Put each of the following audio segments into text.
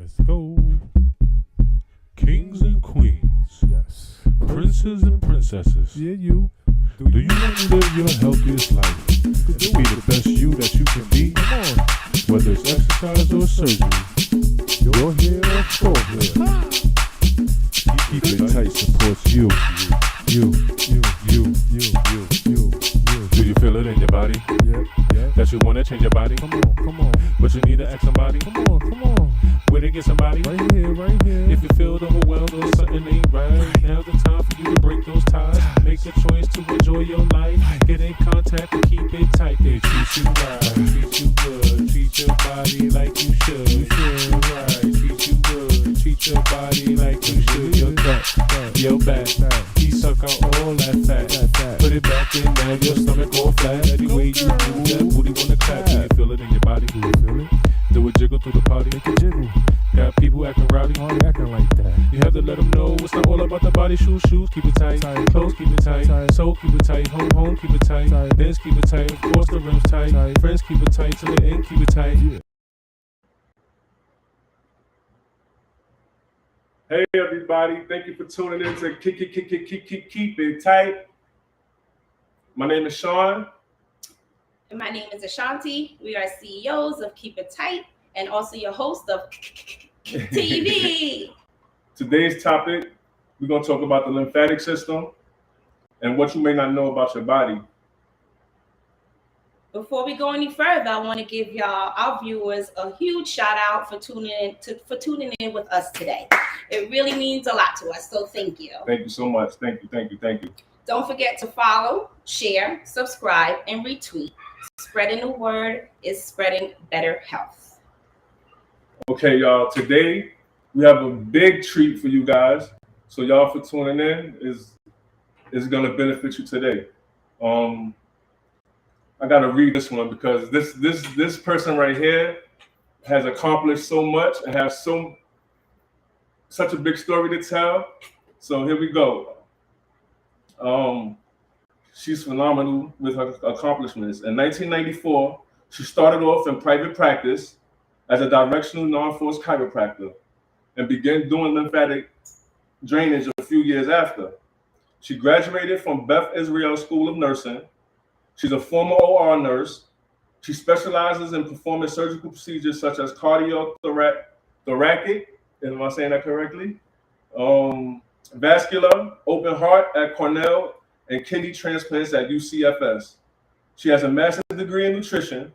Let's go. Kings and queens, Yes. princes and princesses. Yeah, you. Do you want to live your healthiest life and be the best you that you can be? Come on. Whether it's exercise or surgery, You're here for it. Keep It Tight supports you. You. Do you feel it in your body? Yeah, yeah. That you want to change your body? Come on. But you need to ask somebody? Come on. Where to get somebody? Right here. If you feel overwhelmed or something ain't right, now's the time for you to break those ties. Make the choice to enjoy your life. Get in contact and keep it tight. They treat you right, treat you good, treat your body like you should. Treat you right, treat you good, treat your body like you should. Your gut, your back, he suck out all that fat. Put it back in now, your stomach all flat. Every way you move, that booty wanna clap. Do you feel it in your body? Do you feel it? Do it jiggle through the party. Make it jiggle. Got people acting rowdy. Oh, they acting like that. You have to let them know it's not all about the body. Shoes, keep it tight. Clothes, keep it tight. Soul, keep it tight. Home, keep it tight. Dance, keep it tight. Of course, the rims tight. Friends, keep it tight. Till the end, keep it tight. Yeah. Hey everybody, thank you for tuning in to Keep It Tight. My name is Sean. And my name is Ashanti. We are CEOs of Keep It Tight and also your host of K.I.T.T.V. Today's topic, we're going to talk about the lymphatic system and what you may not know about your body. Before we go any further, I want to give y'all, our viewers, a huge shout out for tuning in with us today. It really means a lot to us, so thank you. Thank you so much. Thank you. Don't forget to follow, share, subscribe, and retweet. Spreading the word is spreading better health. Okay, y'all, today we have a big treat for you guys. So y'all for tuning in is going to benefit you today. I got to read this one because this person right here has accomplished so much and has such a big story to tell. So here we go. She's phenomenal with her accomplishments. In 1994, she started off in private practice as a directional non-force chiropractor and began doing lymphatic drainage a few years after. She graduated from Beth Israel School of Nursing. She's a former OR nurse. She specializes in performing surgical procedures such as cardiothoracic, am I saying that correctly? Vascular, open heart at Cornell, and kidney transplants at UCFS. She has a master's degree in nutrition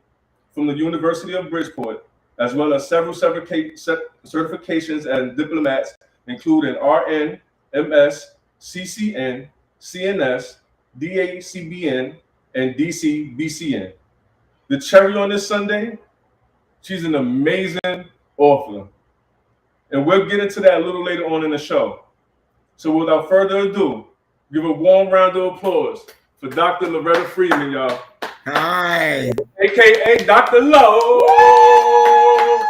from the University of Bridgeport, as well as several certifications and diplomats, including RN, MS, CCN, CNS, DACBN, and DCBCN. The cherry on this Sunday, she's an amazing author. And we'll get into that a little later on in the show. So without further ado, give a warm round of applause for Dr. Loretta Freeman, y'all. Hi. AKA Dr. Lowe.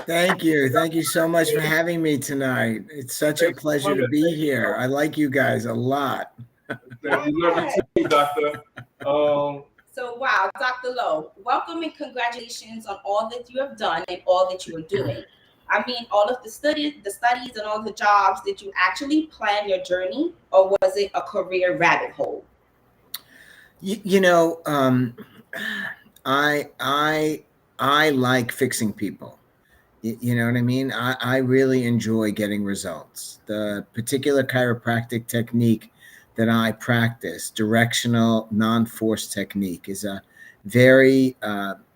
Thank you. Thank you so much for having me tonight. It's such a pleasure to be here. I like you guys a lot. We love you too, Doctor. So, wow, Dr. Lowe, welcome and congratulations on all that you have done and all that you are doing. I mean, all of the studies and all the jobs, did you actually plan your journey or was it a career rabbit hole? I like fixing people. You know what I mean? I really enjoy getting results. The particular chiropractic technique that I practice, directional non-force technique, is a very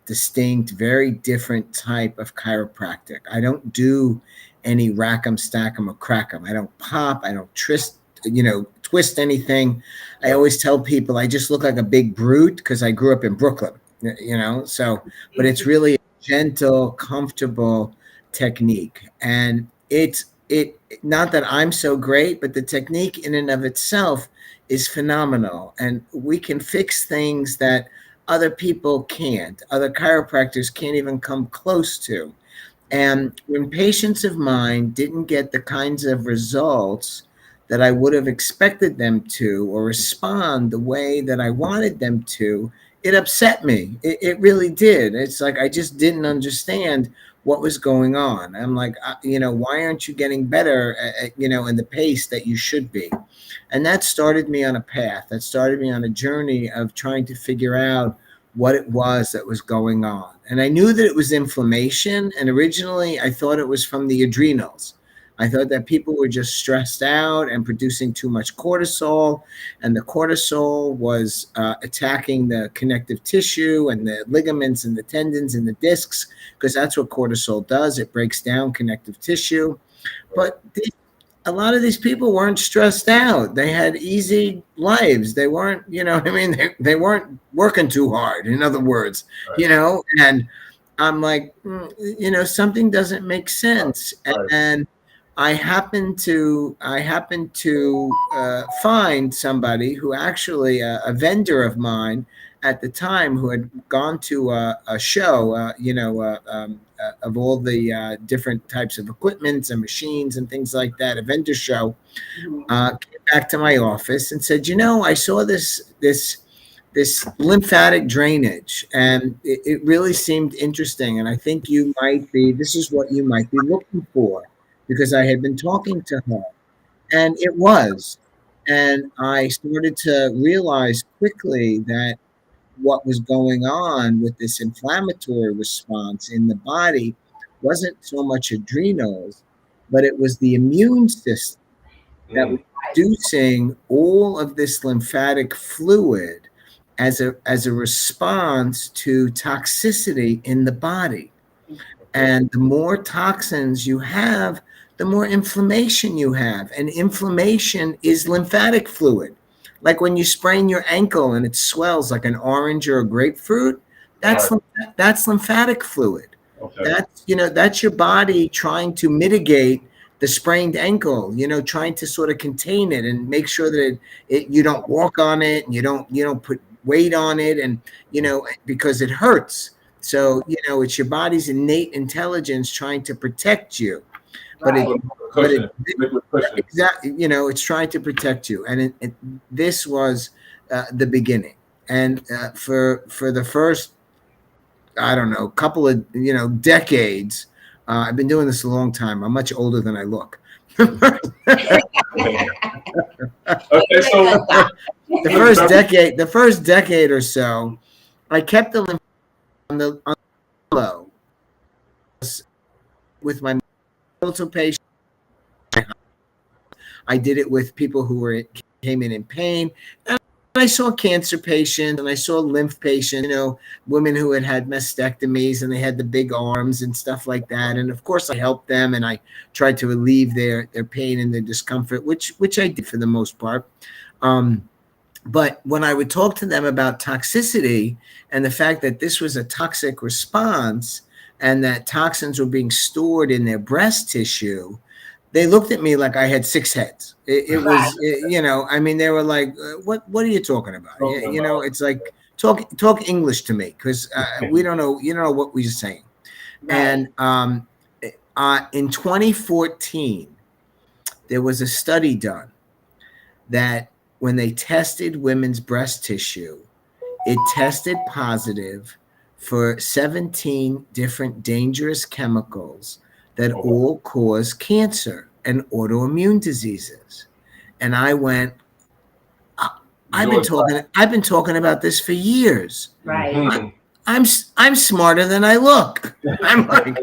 distinct, very different type of chiropractic. I don't do any rack 'em, stack 'em, or crack 'em. I don't pop. I don't twist anything. I always tell people I just look like a big brute because I grew up in Brooklyn, so, but it's really a gentle, comfortable technique. And it's not that I'm so great, but the technique in and of itself is phenomenal. And we can fix things that other people can't. Other chiropractors can't even come close to. And when patients of mine didn't get the kinds of results that I would have expected them to, or respond the way that I wanted them to, it upset me. It really did. It's like I just didn't understand what was going on. I'm like, why aren't you getting better in the pace that you should be? And that started me on a path. That started me on a journey of trying to figure out what it was that was going on. And I knew that it was inflammation. And originally I thought it was from the adrenals. I thought that people were just stressed out and producing too much cortisol, and the cortisol was attacking the connective tissue and the ligaments and the tendons and the discs, because that's what cortisol does. It breaks down connective tissue. But a lot of these people weren't stressed out. They had easy lives. They weren't, they weren't working too hard, in other words, and I'm like, something doesn't make sense. And I happened to find somebody who actually a vendor of mine at the time, who had gone to a show, of all the different types of equipments and machines and things like that, a vendor show. Came back to my office and said, I saw this lymphatic drainage, and it really seemed interesting. And I think this is what you might be looking for, because I had been talking to her, and it was. And I started to realize quickly that what was going on with this inflammatory response in the body wasn't so much adrenals, but it was the immune system that was producing all of this lymphatic fluid as a response to toxicity in the body. And the more toxins you have, the more inflammation you have. And inflammation is lymphatic fluid. Like when you sprain your ankle and it swells like an orange or a grapefruit, that's lymphatic fluid. Okay. That's your body trying to mitigate the sprained ankle, trying to sort of contain it and make sure that you don't walk on it, and you don't put weight on it, and because it hurts. So it's your body's innate intelligence trying to protect you. Exactly, it's trying to protect you. And this was the beginning. And for the first, I don't know, couple of decades, I've been doing this a long time. I'm much older than I look. Okay, so the first decade or so, I kept the lymph on the low with my mental patients. I did it with people who came in pain. And I saw cancer patients, and I saw lymph patients, women who had mastectomies and they had the big arms and stuff like that. And of course I helped them, and I tried to relieve their pain and their discomfort, which I did for the most part. But when I would talk to them about toxicity and the fact that this was a toxic response and that toxins were being stored in their breast tissue, they looked at me like I had 6 heads. It was, they were like, what are you talking about? It's like, talk English to me, because we don't know, what we're saying. Right. And in 2014, there was a study done that when they tested women's breast tissue, it tested positive for 17 different dangerous chemicals that all cause cancer and autoimmune diseases. And I went, I've been talking about this for years. Right. I'm smarter than I look. I'm like,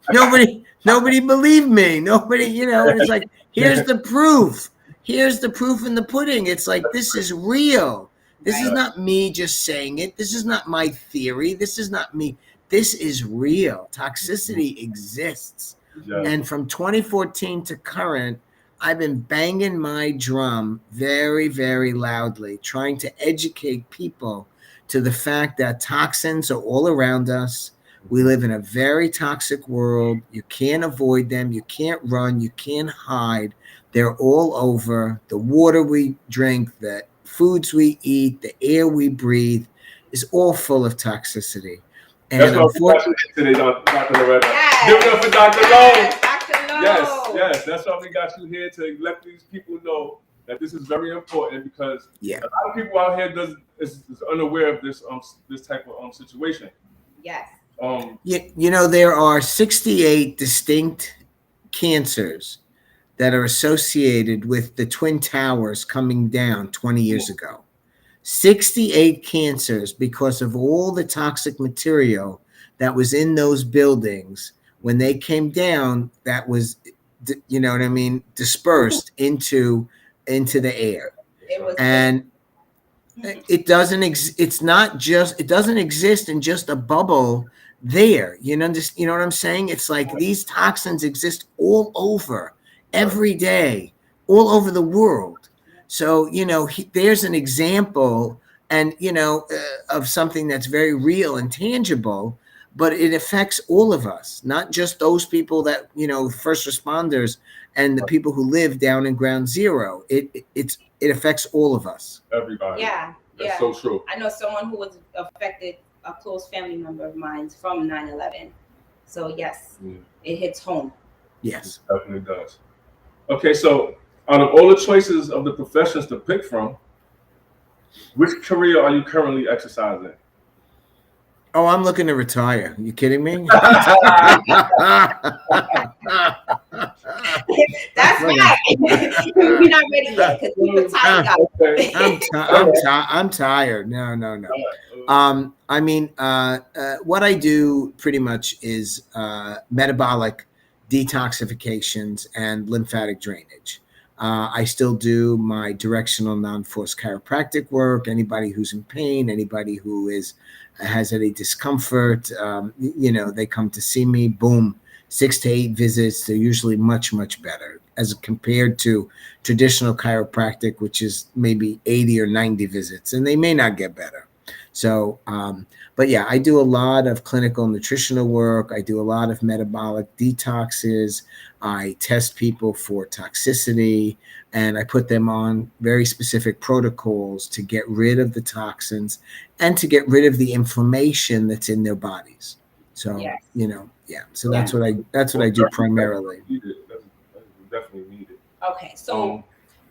nobody believed me. Nobody, and it's like, here's the proof. Here's the proof in the pudding. It's like, this is real. This is not me just saying it. This is not my theory. This is not me. This is real. Toxicity exists. Yeah. And from 2014 to current, I've been banging my drum very, very loudly, trying to educate people to the fact that toxins are all around us. We live in a very toxic world. You can't avoid them. You can't run. You can't hide. They're all over. The water we drink, the foods we eat, the air we breathe is all full of toxicity. And that's what we got you today, Dr. Loretta. Give it up for Dr. Lowe. Dr. Lowe. Yes. That's why we got you here, to let these people know that this is very important, because a lot of people out here is unaware of this type of situation. Yes. You know, there are 68 distinct cancers that are associated with the Twin Towers coming down 20 years ago. 68 cancers because of all the toxic material that was in those buildings when they came down, that was, you know what I mean, dispersed into the air. It was And it doesn't it's not just, it doesn't exist in just a bubble there, you know what I'm saying? It's like these toxins exist all over, every day, all over the world. So there's an example, and of something that's very real and tangible, but it affects all of us, not just those people that, first responders and the people who live down in ground zero. It affects all of us. Everybody. Yeah. That's so true. I know someone who was affected, a close family member of mine, from 9/11. So yes, it hits home. Yes. It definitely does. Okay, so out of all the choices of the professions to pick from, which career are you currently exercising? Oh, I'm looking to retire. You kidding me? That's right. We're not ready yet because we retired. I'm tired. No. I mean, what I do pretty much is metabolic detoxifications and lymphatic drainage. I still do my directional non-force chiropractic work. Anybody who's in pain, anybody who has any discomfort, they come to see me. Boom, 6 to 8 visits. They're usually much, much better as compared to traditional chiropractic, which is maybe 80 or 90 visits, and they may not get better. So, but yeah, I do a lot of clinical nutritional work. I do a lot of metabolic detoxes. I test people for toxicity, and I put them on very specific protocols to get rid of the toxins and to get rid of the inflammation that's in their bodies. So, Yes. So that's what I do primarily. That's definitely needed. Okay, so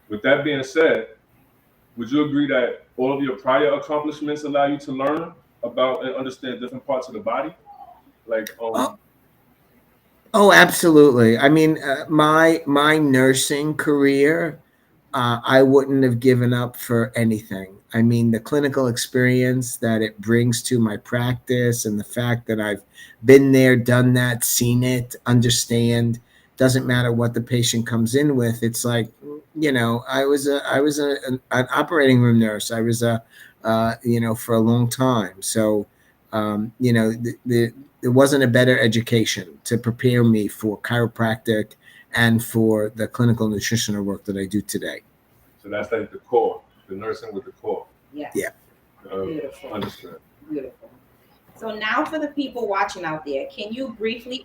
with that being said, would you agree that all of your prior accomplishments allow you to learn about and understand different parts of the body? Like, Oh, absolutely. I mean, my nursing career, I wouldn't have given up for anything. I mean, the clinical experience that it brings to my practice, and the fact that I've been there, done that, seen it, understand. Doesn't matter what the patient comes in with. It's like, I was an operating room nurse. I was for a long time. So, there wasn't a better education to prepare me for chiropractic and for the clinical nutritional work that I do today. So that's like the core, the nursing with the core. Yes. Yeah. Beautiful. Understood. Beautiful. So now for the people watching out there, can you briefly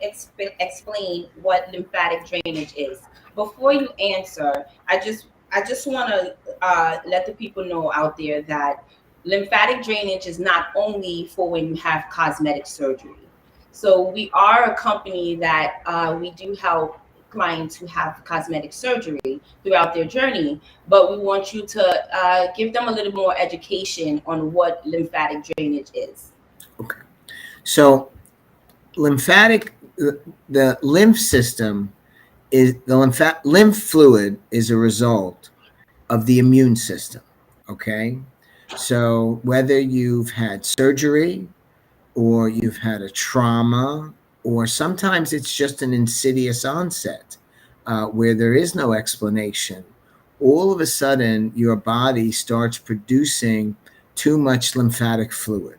explain what lymphatic drainage is? Before you answer, I just want to let the people know out there that lymphatic drainage is not only for when you have cosmetic surgery. So we are a company that we do help clients who have cosmetic surgery throughout their journey, but we want you to give them a little more education on what lymphatic drainage is. Okay. So the lymph system is the lymph fluid is a result of the immune system. Okay. So whether you've had surgery or you've had a trauma, or sometimes it's just an insidious onset where there is no explanation, all of a sudden your body starts producing too much lymphatic fluid.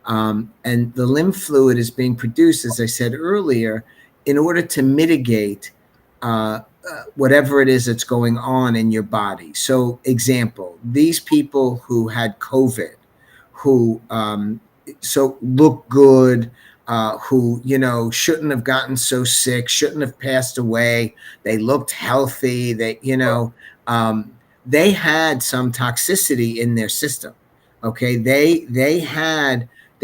And the lymph fluid is being produced, as I said earlier, in order to mitigate whatever it is that's going on in your body. So, example, these people who had COVID, who look good, who shouldn't have gotten so sick, shouldn't have passed away. They looked healthy. They had some toxicity in their system. Okay, they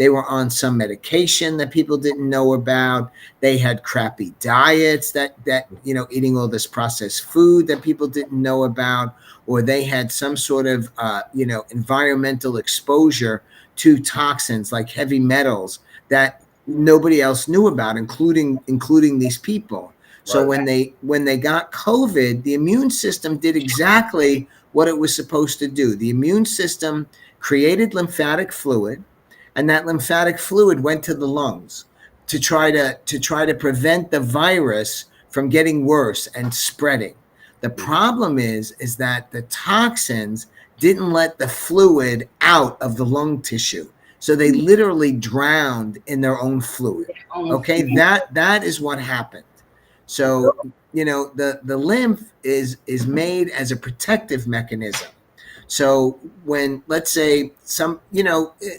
were on some medication that people didn't know about. They had crappy diets that eating all this processed food that people didn't know about, or they had some sort of environmental exposure to toxins like heavy metals that nobody else knew about, including these people. So Right. when they got COVID, the immune system did exactly what it was supposed to do. The immune system created lymphatic fluid, and that lymphatic fluid went to the lungs to try to prevent the virus from getting worse and spreading. The problem is that the toxins didn't let the fluid out of the lung tissue. So they literally drowned in their own fluid. Okay, that is what happened. So, you know, the lymph is made as a protective mechanism. So when, let's say,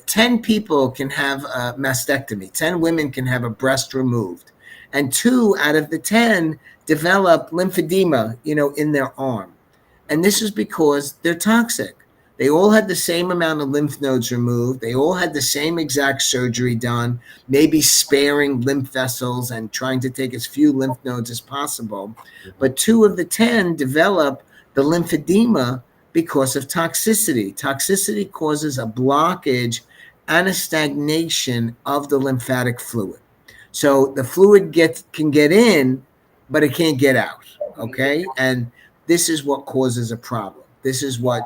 10 people can have a mastectomy, 10 women can have a breast removed, and 2 out of the 10 develop lymphedema, in their arm. And this is because they're toxic. They all had the same amount of lymph nodes removed. They all had the same exact surgery done, maybe sparing lymph vessels and trying to take as few lymph nodes as possible. But 2 of the 10 develop the lymphedema because of toxicity. Toxicity causes a blockage and a stagnation of the lymphatic fluid. So the fluid can get in, but it can't get out. Okay. And this is what causes a problem. This is what,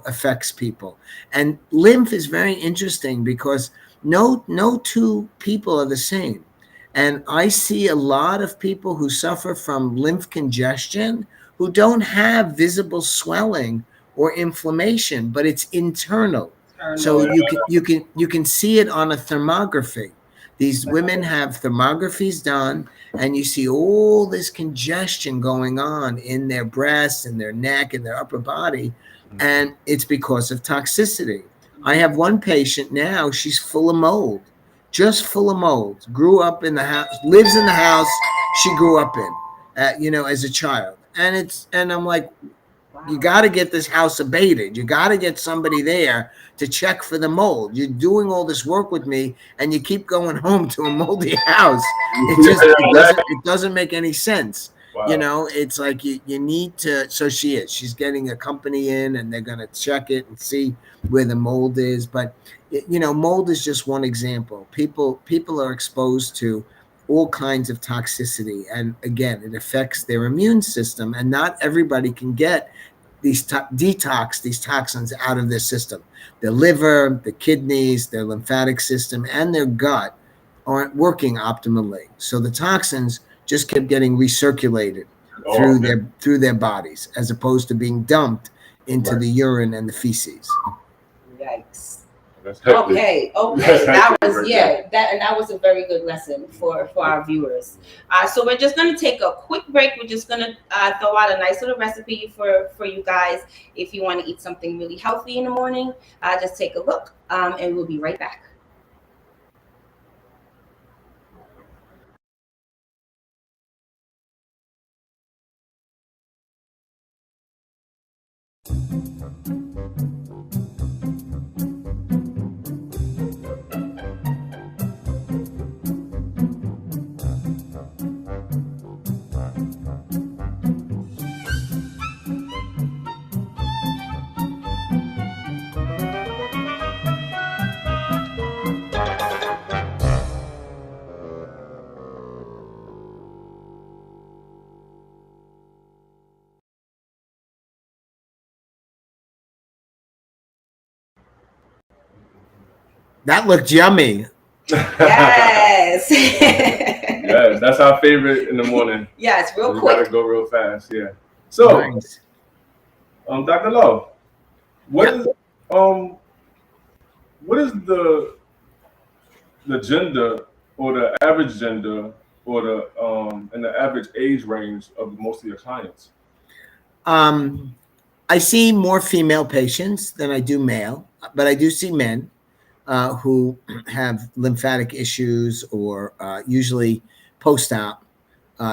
affects people. And lymph is very interesting because no two people are the same. And I see a lot of people who suffer from lymph congestion who don't have visible swelling or inflammation, but it's internal. So you can see it on a thermography. These women have thermographies done, and you see all this congestion going on in their breasts and their neck and their upper body, and it's because of toxicity. I have one patient now, she's full of mold, just full of mold, grew up in the house, lives in the house she grew up in, as a child. And I'm like, you got to get this house abated. You got to get somebody there to check for the mold. You're doing all this work with me, and you keep going home to a moldy house. It doesn't make any sense. Wow. It's like you need to. So she's getting a company in, and they're going to check it and see where the mold is. But mold is just one example. People are exposed to all kinds of toxicity, and again, it affects their immune system, and not everybody can get these detox these toxins out of their system. Their liver, the kidneys, their lymphatic system, and their gut aren't working optimally. So the toxins just kept getting recirculated through their bodies, as opposed to being dumped into the urine and the feces. Yikes. Okay. That was that was a very good lesson for our viewers. So we're just gonna take a quick break. We're just gonna throw out a nice little recipe for you guys if you want to eat something really healthy in the morning. Just take a look, and we'll be right back. That looked yummy. Yes. Yes, that's our favorite in the morning. Yes, real We quick. gotta go real fast. Yeah. So, Nice. Dr. Lowe, what is the gender, or the average gender, or the and the average age range of most of your clients? I see more female patients than I do male, but I do see men who have lymphatic issues, or usually post-op.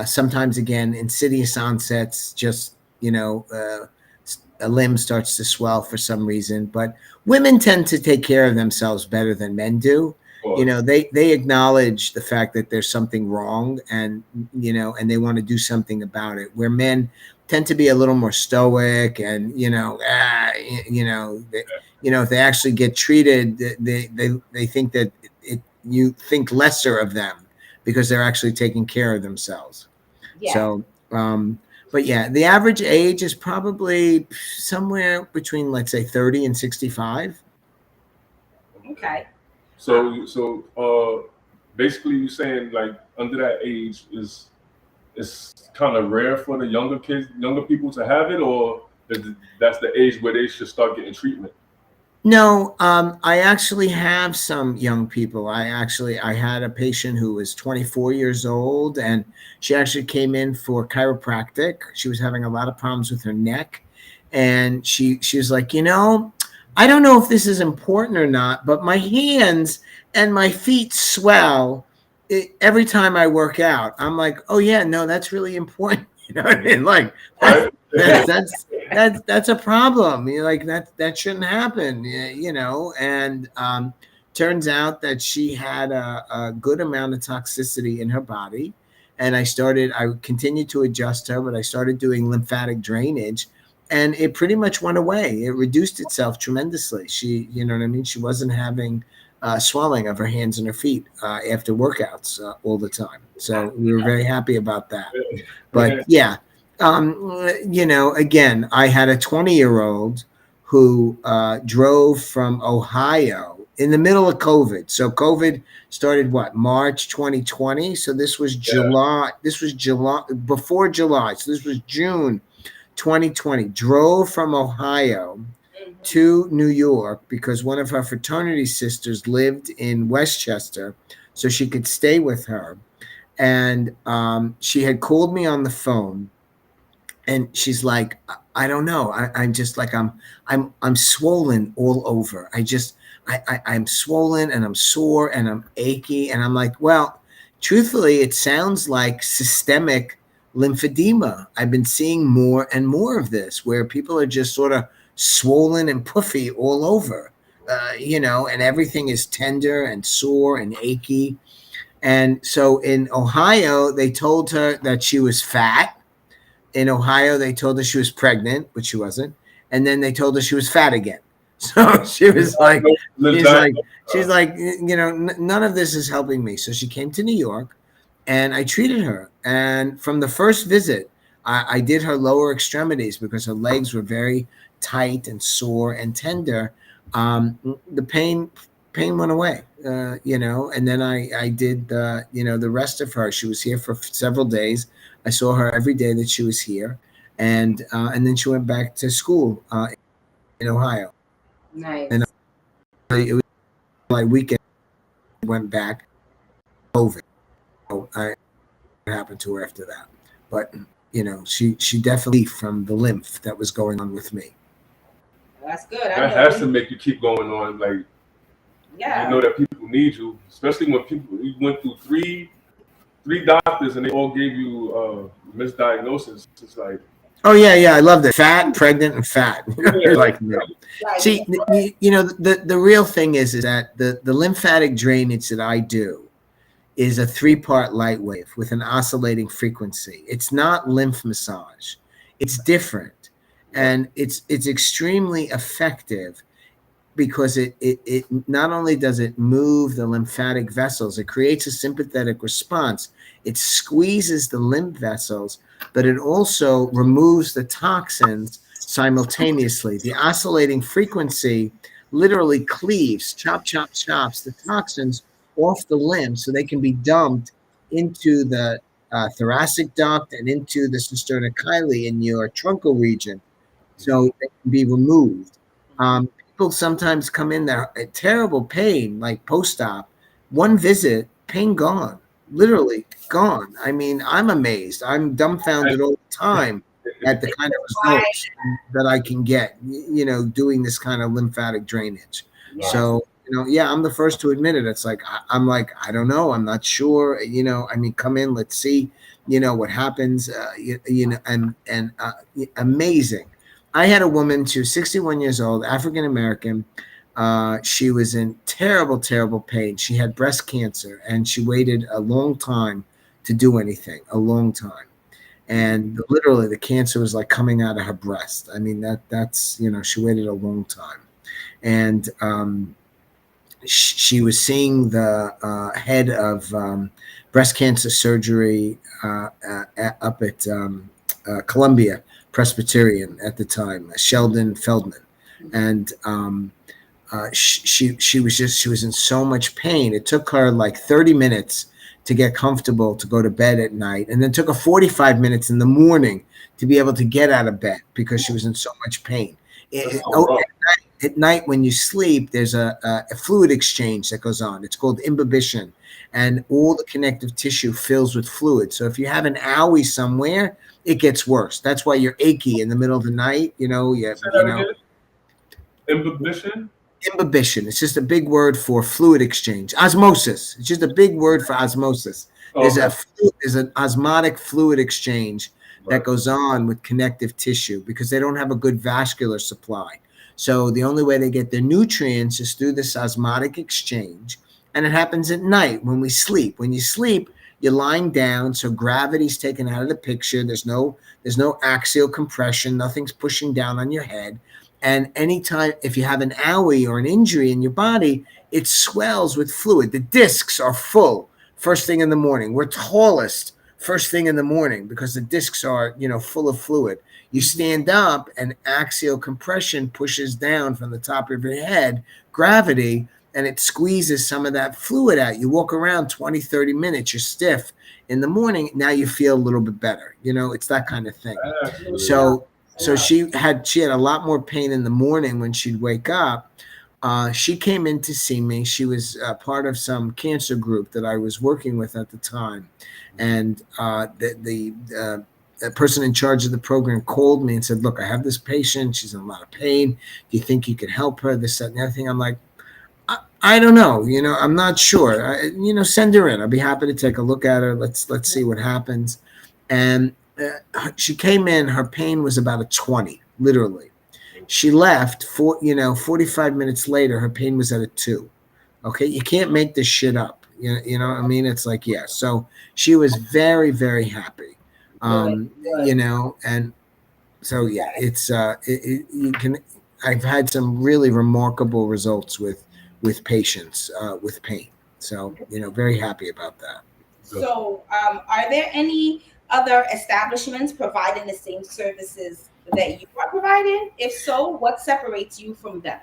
Sometimes, again, insidious onsets, just, a limb starts to swell for some reason. But women tend to take care of themselves better than men do. They acknowledge the fact that there's something wrong, and and they want to do something about it, where men tend to be a little more stoic, and if they actually get treated, they think that you think lesser of them because they're actually taking care of themselves. Yeah. So, but yeah, the average age is probably somewhere between, let's say, 30 and 65. Okay. So basically, you're saying like under that age is it's kind of rare for the younger people to have it, or that's the age where they should start getting treatment? No, I actually have some young people. I had a patient who was 24 years old, and she actually came in for chiropractic. She was having a lot of problems with her neck, and she was like, I don't know if this is important or not, but my hands and my feet swell every time I work out. I'm like, oh yeah, no, that's really important. You know what I mean? Like Right? that's a problem. Like that shouldn't happen. And turns out that she had a good amount of toxicity in her body, and I continued to adjust her, but I started doing lymphatic drainage, and it pretty much went away. It reduced itself tremendously. She, you know what I mean? She wasn't having swelling of her hands and her feet after workouts all the time. So we were very happy about that. But yeah, again, I had a 20-year-old who drove from Ohio in the middle of COVID. So COVID started March 2020. So this was July. This was July, before July. So this was June 2020. Drove from Ohio to New York because one of her fraternity sisters lived in Westchester, so she could stay with her. And she had called me on the phone, and she's like, I don't know. I'm just like, I'm swollen all over. I'm swollen, and I'm sore, and I'm achy. And I'm like, well, truthfully, it sounds like systemic lymphedema. I've been seeing more and more of this, where people are just sort of swollen and puffy all over, and everything is tender and sore and achy. And so in Ohio, they told her that she was fat. In Ohio, they told her she was pregnant, but she wasn't. And then they told her she was fat again. So she was like, none of this is helping me. So she came to New York, and I treated her. And from the first visit, I did her lower extremities because her legs were very tight and sore and tender. The pain went away, and then I did the rest of her. She was here for several days. I saw her every day that she was here, and then she went back to school in Ohio. Nice. And it was like weekend. Went back. COVID. What happened to her after that? But she definitely from the lymph that was going on with me. That's good. That has to make you keep going on. Like, yeah, you know that people need you, especially when you went through three doctors and they all gave you misdiagnosis. It's like, oh yeah, I love that. Fat, pregnant, and fat. Like, no. See, the real thing is that the lymphatic drainage that I do is a 3-part light wave with an oscillating frequency. It's not lymph massage. It's different, and it's extremely effective because it not only does it move the lymphatic vessels, it creates a sympathetic response. It squeezes the lymph vessels, but it also removes the toxins simultaneously. The oscillating frequency literally cleaves, chops the toxins off the limb so they can be dumped into the thoracic duct and into the cisterna-chyli in your truncal region, so they can be removed. People sometimes come in there at terrible pain, like post-op. One visit, pain gone, literally gone. I mean, I'm amazed. I'm dumbfounded all the time at the kind of results that I can get, doing this kind of lymphatic drainage. Wow. So, I'm the first to admit it. It's like, I'm like, I don't know. I'm not sure. Come in, let's see, what happens, and amazing. I had a woman, she was 61 years old, African-American. She was in terrible, terrible pain. She had breast cancer, and she waited a long time to do anything, a long time. And literally the cancer was like coming out of her breast. I mean, that's she waited a long time. And she was seeing the head of breast cancer surgery up at Columbia Presbyterian at the time, Sheldon Feldman, and she was in so much pain. It took her like 30 minutes to get comfortable to go to bed at night, and then took her 45 minutes in the morning to be able to get out of bed because she was in so much pain. At night when you sleep, there's a fluid exchange that goes on. It's called imbibition, and all the connective tissue fills with fluid. So if you have an owie somewhere, it gets worse. That's why you're achy in the middle of the night. Imbibition. Imbibition. It's just a big word for fluid exchange. Osmosis. It's just a big word for osmosis. There's an osmotic fluid exchange that goes on with connective tissue because they don't have a good vascular supply. So the only way they get their nutrients is through this osmotic exchange. And it happens at night when we sleep. When you sleep, you're lying down, so gravity's taken out of the picture. There's no axial compression. Nothing's pushing down on your head. And anytime, if you have an owie or an injury in your body, it swells with fluid. The discs are full first thing in the morning. We're tallest first thing in the morning because the discs are, full of fluid. You stand up and axial compression pushes down from the top of your head, gravity, and it squeezes some of that fluid out. You walk around 20, 30 minutes, you're stiff. In the morning, now you feel a little bit better. It's that kind of thing. So she had a lot more pain in the morning when she'd wake up. She came in to see me. She was part of some cancer group that I was working with at the time. And the person in charge of the program called me and said, look, I have this patient. She's in a lot of pain. Do you think you could help her? This, that, and the other thing. I'm like, I don't know. I'm not sure. Send her in. I'll be happy to take a look at her. Let's see what happens. And she came in, her pain was about a 20, literally. She left 45 minutes later, her pain was at a 2. Okay. You can't make this shit up. You know what I mean? It's like, yeah. So she was very, very happy. And so, yeah, it's, I've had some really remarkable results with patients, with pain. So, very happy about that. So, are there any other establishments providing the same services that you are providing? If so, what separates you from them?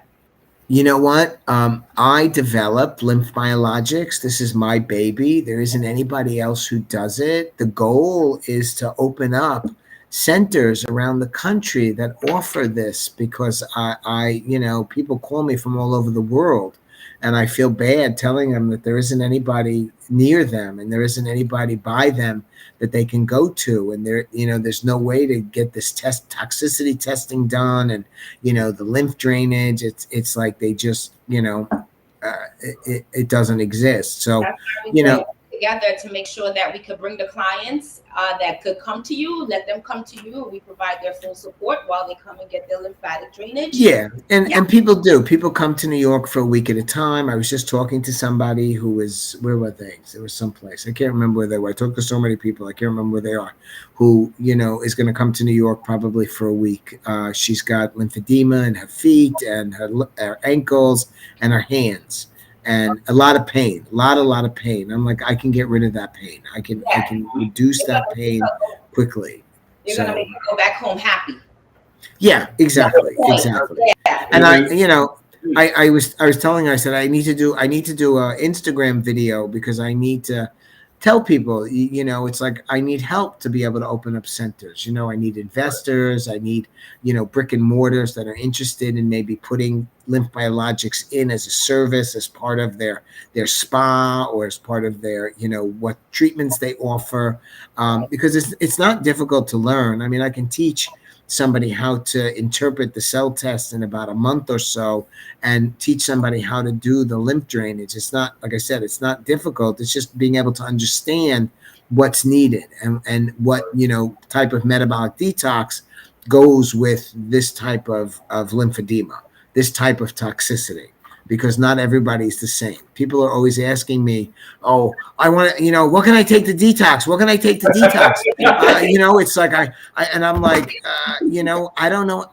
You know what? I developed lymph biologics. This is my baby. There isn't anybody else who does it. The goal is to open up centers around the country that offer this because I people call me from all over the world. And I feel bad telling them that there isn't anybody near them and there isn't anybody by them that they can go to. And there's no way to get this toxicity testing done. And, the lymph drainage, it's like they just, it doesn't exist. So, together to make sure that we could bring the clients that could come to you, let them come to you. We provide their full support while they come and get their lymphatic drainage. Yeah. And people come to New York for a week at a time. I was just talking to somebody who was, where were they? There was someplace. I can't remember where they were. I talked to so many people. I can't remember where they are, who, is going to come to New York probably for a week. She's got lymphedema in her feet and her ankles and her hands. And a lot of pain, a lot of pain. I'm like, I can get rid of that pain. I can reduce that pain quickly. You're gonna make her go back home happy. Yeah, exactly. Yeah. And I was telling her, I said, I need to do a Instagram video because I need to tell people, it's like I need help to be able to open up centers. I need investors. I need, brick and mortars that are interested in maybe putting lymph biologics in as a service, as part of their spa or as part of their, what treatments they offer. Because it's not difficult to learn. I mean, I can teach somebody how to interpret the cell test in about a month or so and teach somebody how to do the lymph drainage. It's not, like I said, it's not difficult. It's just being able to understand what's needed and what, type of metabolic detox goes with this type of lymphedema, this type of toxicity, because not everybody's the same. People are always asking me, oh, I want to, what can I take to detox? What can I take to detox? It's like and I'm like, I don't know.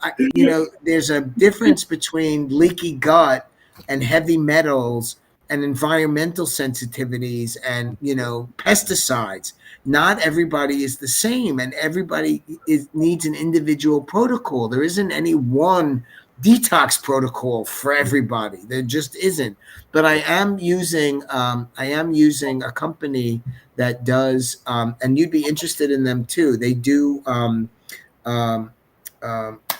There's a difference between leaky gut and heavy metals and environmental sensitivities and, you know, pesticides. Not everybody is the same, and everybody needs an individual protocol. There isn't any one detox protocol for everybody. There just isn't. But I am using a company that does, and you'd be interested in them too. They do um,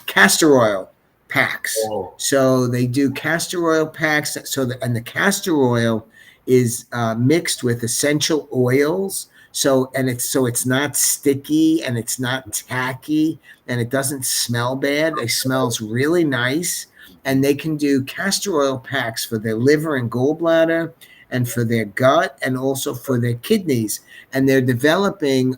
castor oil packs. Oh. So they do castor oil packs. And the castor oil is mixed with essential oils. So it's not sticky and it's not tacky and it doesn't smell bad. It smells really nice. And they can do castor oil packs for their liver and gallbladder and for their gut and also for their kidneys. And they're developing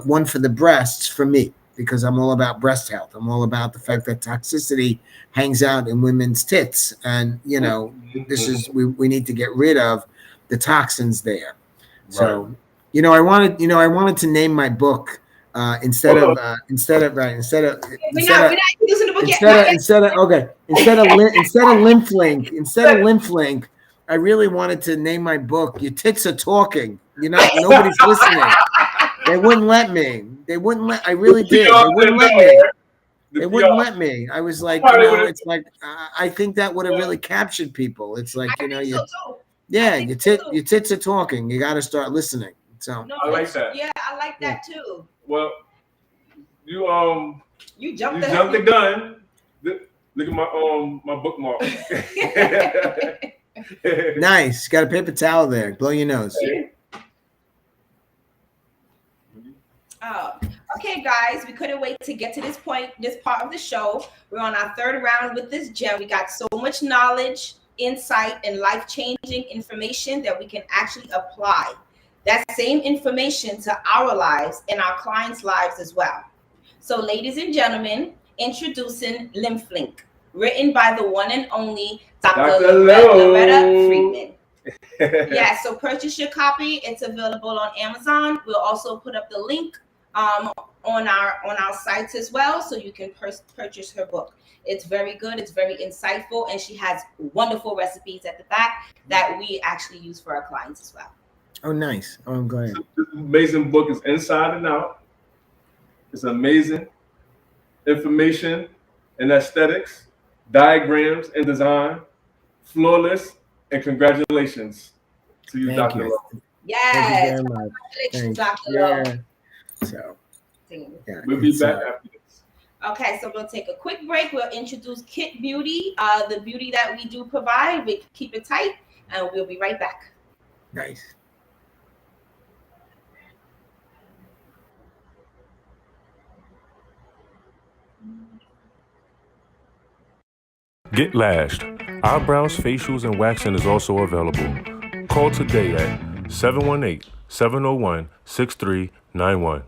one for the breasts for me, because I'm all about breast health. I'm all about the fact that toxicity hangs out in women's tits. And, you know, we need to get rid of the toxins there. So, Right. I wanted to name my book instead of We're not using the book yet. instead of Lymph Link, I really wanted to name my book "Your Tits Are Talking." Nobody's listening. They wouldn't let me. I really did. They wouldn't let me. They wouldn't let me. I was like, it's like I think that would have really captured people. It's like, your tits are talking. You got to start listening. So No, I like that. Yeah, I like that too. Well, you jumped the gun. Look at my bookmark. nice. Got a paper towel there. Blow your nose. Oh, okay, guys. We couldn't wait to get to this part of the show. We're on our third round with this gem. We got so much knowledge, insight, and life-changing information that we can actually apply that same information to our lives and our clients' lives as well. So, ladies and gentlemen, introducing Lymph Link, written by the one and only Dr. Loretta Friedman. Yeah, so purchase your copy. It's available on Amazon. We'll also put up the link on our sites as well, so you can purchase her book. It's very good. It's very insightful, and she has wonderful recipes at the back that we actually use for our clients as well. Oh, nice. Oh, I'm glad. This amazing book is inside and out. It's amazing information and aesthetics, diagrams and design, flawless, and congratulations to you, Thank Dr. you. Lowe. Yes, Thank you very much. congratulations, Thanks. Dr. Lowe. Yeah. So, yeah, We'll be it's, back after this. Okay, so we'll take a quick break. We'll introduce K.I.T Beauty, the beauty that we do provide. We keep it tight, and we'll be right back. nice. Get lashed. Eyebrows, facials, and waxing is also available. Call today at 718-701-6391.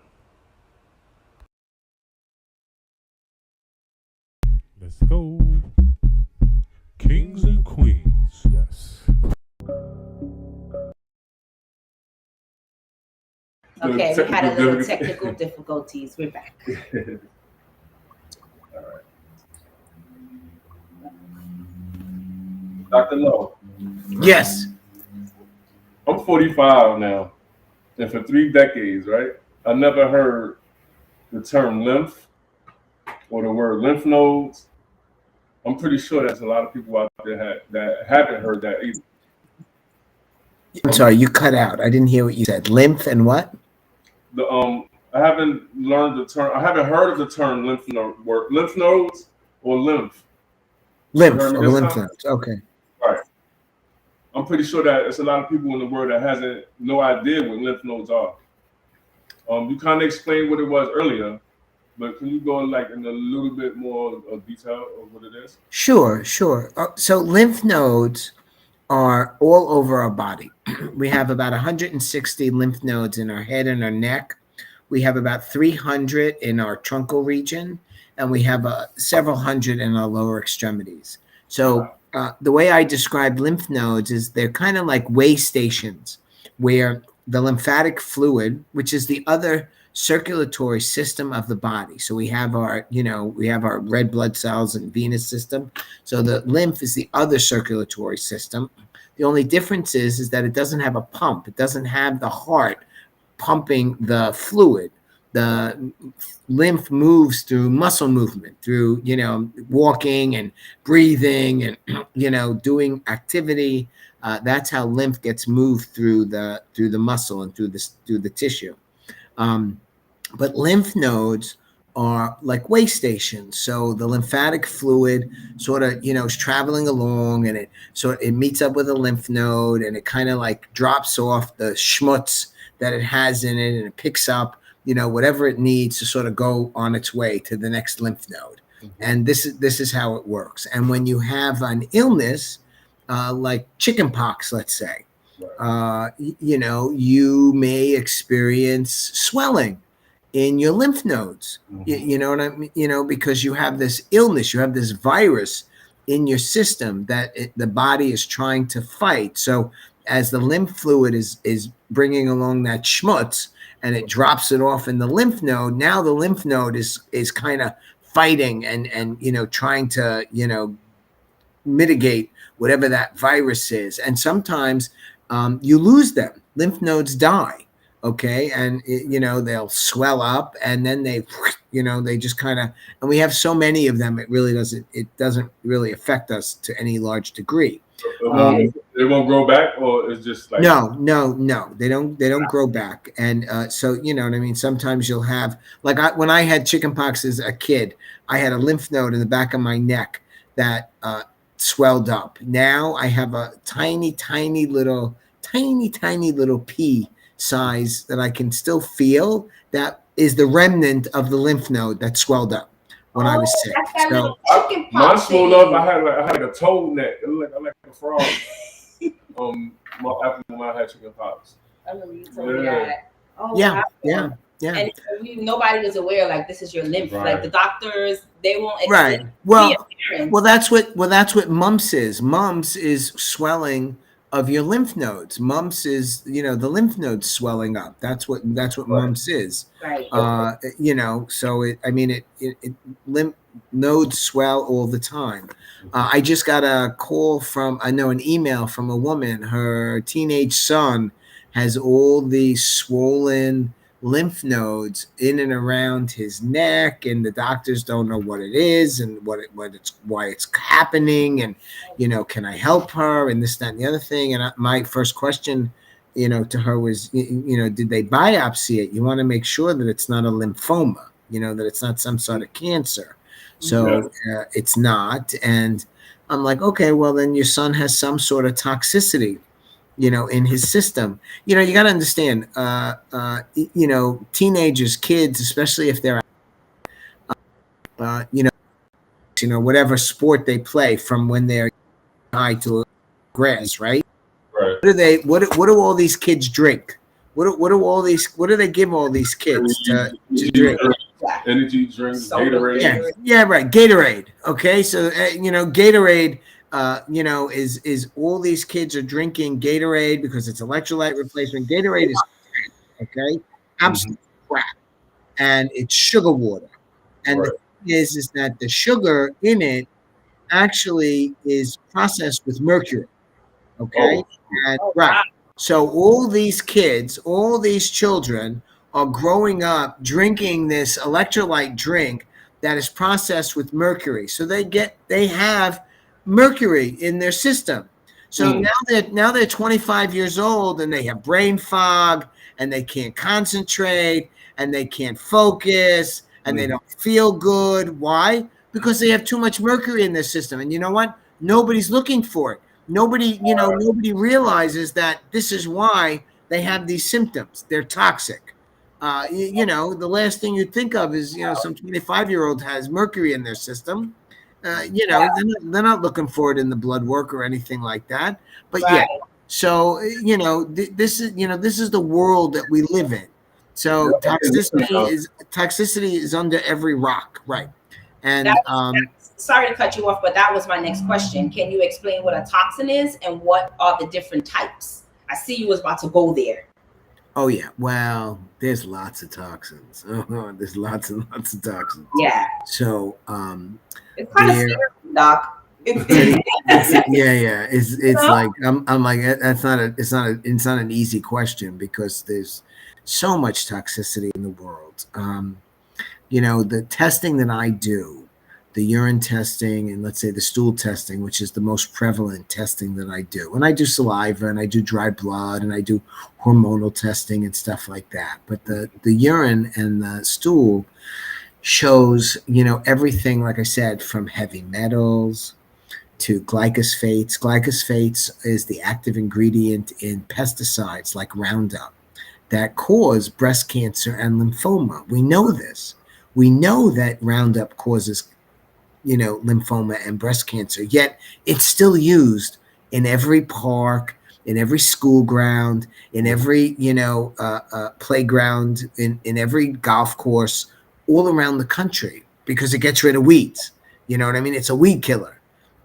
Let's go. Kings and queens. Yes. Okay, we had a little technical difficulties. We're back. Dr. Lowe, Yes. I'm 45 now, and for 3 decades, right, I never heard the term lymph or the word lymph nodes. I'm pretty sure there's a lot of people out there that haven't heard that either. I'm sorry, you cut out. I didn't hear what you said. Lymph and what? I haven't learned the term. I haven't heard of the term lymph nodes or lymph. Lymph You heard me or this lymph time? nodes. Okay. Right. I'm pretty sure that there's a lot of people in the world that hasn't no idea what lymph nodes are. You kind of explained what it was earlier, but can you go like in a little bit more of detail of what it is? Sure. So lymph nodes are all over our body. We have about 160 lymph nodes in our head and our neck. We have about 300 in our truncal region, and we have several hundred in our lower extremities. So the way I describe lymph nodes is they're kind of like way stations where the lymphatic fluid, which is the other circulatory system of the body. So we have our, we have our red blood cells and venous system. So the lymph is the other circulatory system. The only difference is that it doesn't have a pump. It doesn't have the heart pumping the fluid. The lymph moves through muscle movement, through, walking and breathing and, doing activity. That's how lymph gets moved through the muscle and through the tissue. But lymph nodes are like way stations. So the lymphatic fluid sort of, is traveling along, and it meets up with a lymph node, and it kind of like drops off the schmutz that it has in it, and it picks up, whatever it needs to sort of go on its way to the next lymph node. And this is how it works. And when you have an illness, like chickenpox, let's say, you may experience swelling in your lymph nodes. You know what I mean? Because you have this illness, you have this virus in your system that the body is trying to fight. So as the lymph fluid is bringing along that schmutz, and it drops it off in the lymph node, now the lymph node is kind of fighting and trying to mitigate whatever that virus is. And sometimes you lose them. Lymph nodes die. Okay. And they'll swell up, and then they just kind of, and we have so many of them, it doesn't really affect us to any large degree. They won't grow back, or it's just like no, they don't grow back. And so what I mean, sometimes you'll have, like, when I had chickenpox as a kid, I had a lymph node in the back of my neck that swelled up. Now I have a tiny little pea size that I can still feel, that is the remnant of the lymph node that swelled up when I was sick. So mine swelled up. I had like a toad neck. It looked like a frog. After when I had chickenpox. I remember you told me that. Oh, yeah, wow. Yeah. And nobody was aware, like, this is your lymph. Right. Like, the doctors, they won't. Right. Well, that's what mumps is. Mumps is swelling of your lymph nodes. Mumps is, the lymph nodes swelling up. That's what mumps is. Right. So lymph nodes swell all the time. I just got a call an email from a woman. Her teenage son has all these swollen lymph nodes in and around his neck, and the doctors don't know what it is and why it's happening, and can I help her, and this, that, and the other thing. And my first question to her was, did they biopsy it? You want to make sure that it's not a lymphoma, that it's not some sort of cancer. So it's not. And I'm like, okay, well, then your son has some sort of toxicity in his system. You got to understand, teenagers, kids, especially if they're, whatever sport they play from when they're high to grass, right? Right. What do all these kids drink? What do they give all these kids to drink? Energy drinks, Gatorade. Yeah, right. Gatorade. Okay, so Gatorade. Is all these kids are drinking Gatorade because it's electrolyte replacement. Gatorade is okay, absolute crap, and it's sugar water. And the thing is that the sugar in it actually is processed with mercury. Okay, right. So all these kids, all these children are growing up drinking this electrolyte drink that is processed with mercury. So they have mercury in their system. So now they're 25 years old, and they have brain fog, and they can't concentrate, and they can't focus, and they don't feel good. Why? Because they have too much mercury in their system. And you know what? Nobody's looking for it. Nobody realizes that this is why they have these symptoms. They're toxic. The last thing you think of is, some 25-year-old has mercury in their system. They're not looking for it in the blood work or anything like that. But so this is the world that we live in. So toxicity is under every rock, right? And sorry to cut you off, but that was my next question. Can you explain what a toxin is and what are the different types? I see you was about to go there. Oh yeah. Well, there's lots of toxins. There's lots and lots of toxins. Yeah, So it's kind of there scary, Doc. yeah. It's know? like I'm like that's not a it's not an easy question because there's so much toxicity in the world. The testing that I do, the urine testing and let's say the stool testing, which is the most prevalent testing that I do. And I do saliva and I do dry blood and I do hormonal testing and stuff like that. But the urine and the stool shows, everything, like I said, from heavy metals to glycosfates. Glycosfates is the active ingredient in pesticides like Roundup that cause breast cancer and lymphoma. We know this. We know that Roundup causes, lymphoma and breast cancer, yet it's still used in every park, in every school ground, in every, playground, in every golf course, all around the country because it gets rid of weeds. You know what I mean? It's a weed killer.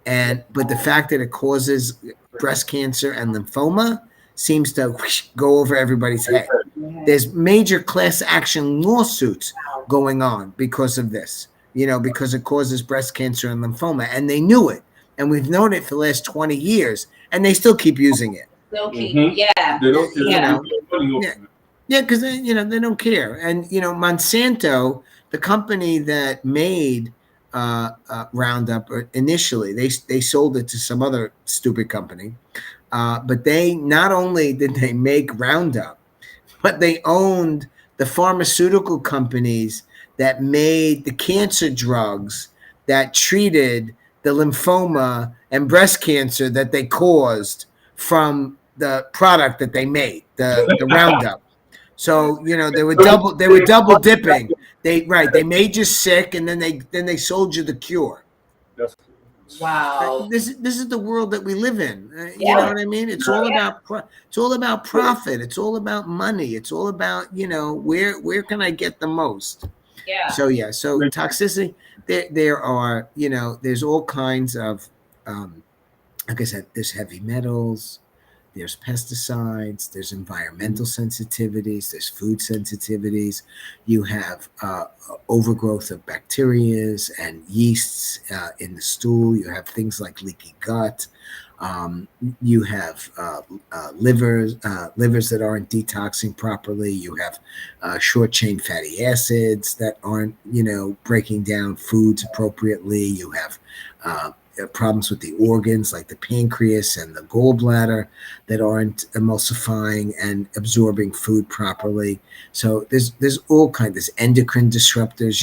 But the fact that it causes breast cancer and lymphoma seems to go over everybody's head. Yeah. There's major class action lawsuits going on because of this, because it causes breast cancer and lymphoma. And they knew it. And we've known it for the last 20 years, and they still keep using it. Still keep, yeah. They don't care. Yeah. Yeah, because they don't care. And Monsanto, the company that made Roundup initially, they sold it to some other stupid company. But they not only did they make Roundup, but they owned the pharmaceutical companies that made the cancer drugs that treated the lymphoma and breast cancer that they caused from the product that they made, the Roundup. So they were double dipping. They made you sick and then they sold you the cure. Wow. This is the world that we live in. You Yeah. know what I mean? It's all about profit. It's all about money. It's all about where can I get the most. Yeah. So toxicity. There are there's all kinds of like I said, there's heavy metals, there's pesticides, there's environmental sensitivities, there's food sensitivities. You have overgrowth of bacterias and yeasts in the stool. You have things like leaky gut. You have livers that aren't detoxing properly. You have short chain fatty acids that aren't breaking down foods appropriately. You have problems with the organs like the pancreas and the gallbladder that aren't emulsifying and absorbing food properly. So there's all kinds. There's endocrine disruptors.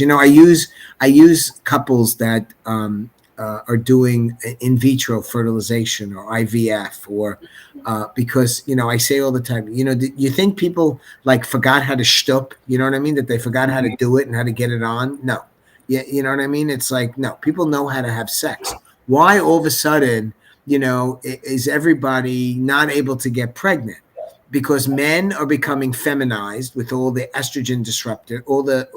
I use couples that are doing in vitro fertilization or IVF or because I say all the time, do you think people like forgot how to shtup? You know what I mean? That they forgot how to do it and how to get it on? No. Yeah, you know what I mean? It's like, no, people know how to have sex. Why all of a sudden, is everybody not able to get pregnant? Because men are becoming feminized with all the estrogen disruptor, all the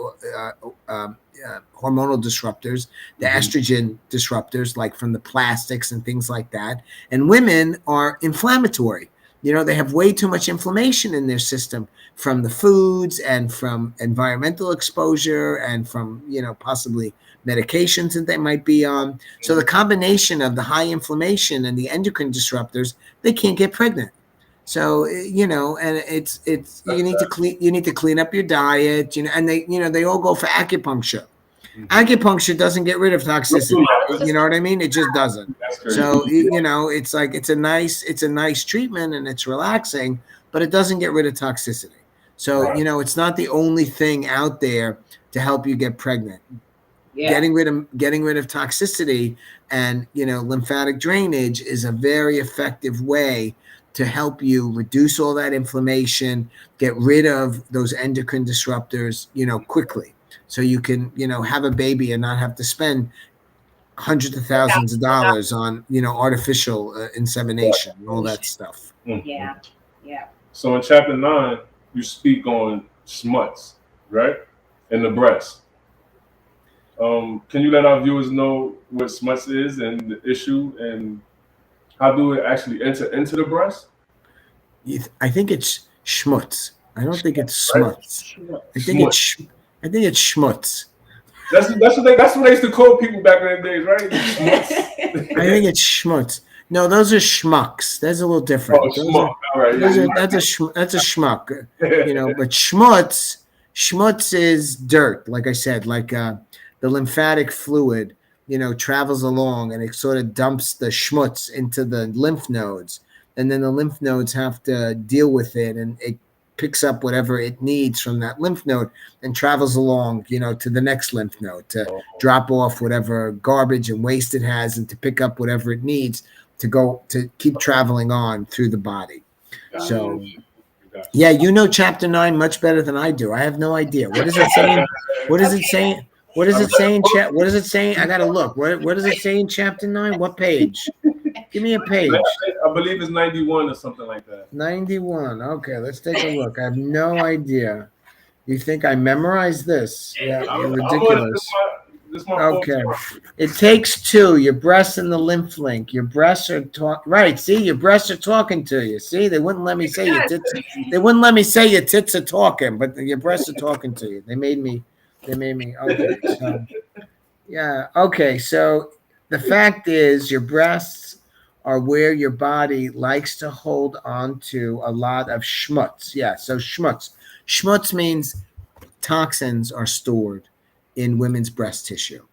hormonal disruptors, the estrogen disruptors, like from the plastics and things like that. And women are inflammatory. They have way too much inflammation in their system from the foods and from environmental exposure and from, possibly medications that they might be on. So the combination of the high inflammation and the endocrine disruptors, they can't get pregnant. So, and it's you need to clean up your diet, and they all go for acupuncture. Acupuncture doesn't get rid of toxicity. You know what I mean? It just doesn't. So, it's like it's a nice treatment and it's relaxing, but it doesn't get rid of toxicity. So, it's not the only thing out there to help you get pregnant. Yeah. Getting rid of toxicity and lymphatic drainage is a very effective way to help you reduce all that inflammation, get rid of those endocrine disruptors, quickly. So you can, have a baby and not have to spend hundreds of thousands of dollars on, artificial insemination and all that stuff. Yeah. So in chapter 9, you speak on smuts, right? In the breast. Can you let our viewers know what smuts is and the issue and how do it actually enter into the breast? I think it's schmutz. I don't think it's smuts. I think it's schmutz. That's what they used to call people back in the days, right? I think it's schmutz. No, those are schmucks. That's a little different. Oh, schmuck. All right. That's a schmuck. You know, but schmutz is dirt. Like I said, like the lymphatic fluid, you know, travels along and it sort of dumps the schmutz into the lymph nodes, and then the lymph nodes have to deal with it, and it picks up whatever it needs from that lymph node and travels along, you know, to the next lymph node to drop off whatever garbage and waste it has, and to pick up whatever it needs to go to keep traveling on through the body. So, yeah, you know chapter 9 much better than I do. I have no idea. What is it saying? What is it saying? What is it saying? What is it saying? I gotta look. What does it say in chapter 9? What page? Give me a page. I believe it's 91 or something like that. 91. Okay, let's take a look. I have no idea. You think I memorized this? Yeah, you're ridiculous. Okay. It takes two. Your breasts and the lymph link. Your breasts are right. See, your breasts are talking to you. See, they wouldn't let me say your tits. They wouldn't let me say your tits are talking, but your breasts are talking to you. They made me. Okay. So, yeah. Okay. So the fact is, your breasts are where your body likes to hold on to a lot of schmutz. Yeah. So schmutz. Schmutz means toxins are stored in women's breast tissue.